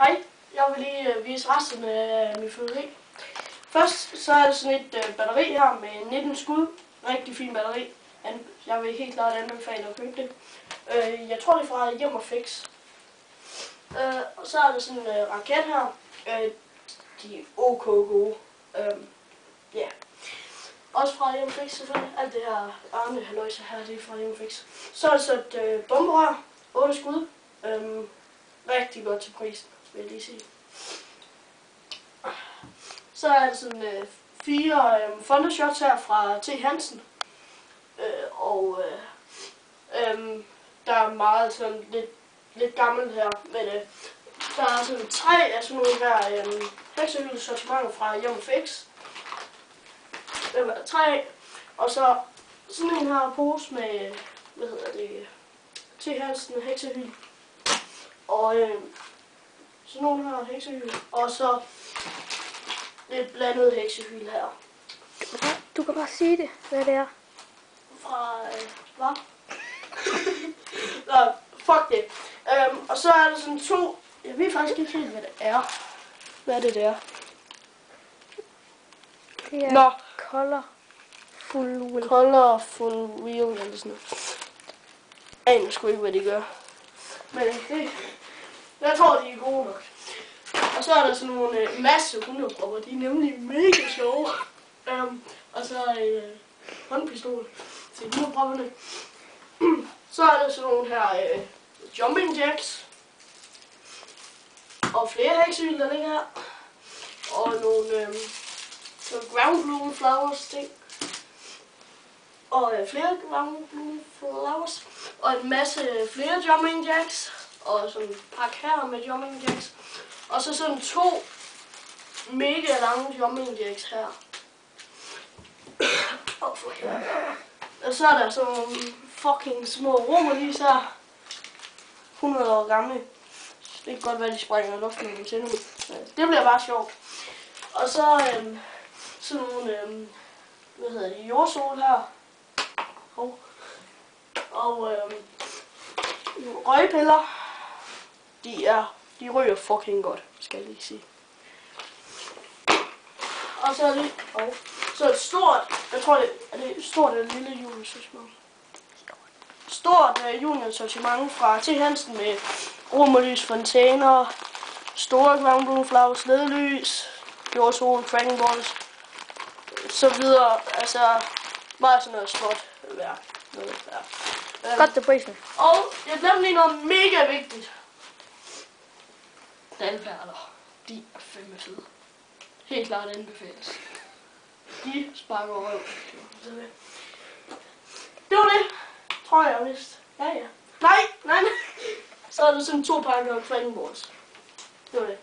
Hej, jeg vil lige vise resten af min fyrværkeri. Først så er det sådan et batteri her med 19 skud. Rigtig fin batteri. Jeg vil helt klart anbefale at købe det. Jeg tror det er fra Hjem og Fix. Og så er der sådan en raket her. De er ok gode. Ja. Også fra Hjem og Fix selvfølgelig. Alt det her Arne halløjse her, det er fra Hjem og Fix. Så er det så et bomberør. 8 skud. Rigtig godt til prisen, vil jeg lige sige. Så er der sådan 4 Thundershots her fra T. Hansen. Der er meget sådan lidt gammelt her, men der er sådan 3 af sådan nogle her heksehyldesortimenter fra Hjem og Fix. 3, og så sådan en her pose med, T. Hansen heksehylde. Og sådan nogle her heksehylde, og så lidt blandet heksehylde her. Du kan bare sige det, hvad det er. Fra, hvad? Nå, fuck det. Og så er der sådan 2, jeg ved faktisk ikke helt, hvad det er. Hvad er det der? Det er Nå. Colorful Wheel. Colorful Wheel eller sådan noget. Jeg aner sgu ikke, hvad de gør. Men jeg tror, de er gode nok. Og så er der sådan nogle masse hundepropper. De er nemlig mega sjove. Og så håndpistol til hundepropperne. Så er der sådan nogle her jumping jacks. Og flere heksehylde, der ligger her. Og nogle ground bloom flowers ting. Og flere ground bloom flowers. Og en masse flere jumping jacks. Og sådan en pakke her med jumping jacks. Og så sådan 2 mega lange jumping jacks her. Og så er der sådan nogle fucking små romerlys her. 100 år gamle. Det kan godt være, de springer i luften, når de tænder ud. Det bliver bare sjovt. Og så sådan nogle, jordsol her. Og røgpiller. De ryger fucking godt, skal jeg lige sige. Og så er det, så et stort, jeg tror det er det stort eller lille juniorsortiment. Stort juniorsortiment fra T. Hansen med romerlys, fontæner, store ground blue flowers, ledlys, jordsol, tracking balls, så videre. Altså meget sådan noget småt værk. Godt til prisen. Og jeg glemte lige noget mega vigtigt. Dalperler, de er fandme fede. Helt klart anbefales. De sparker røv. Det var det, tror jeg vist. Ja. Nej. Så er der sådan 2 pakker tracking balls. Det var det.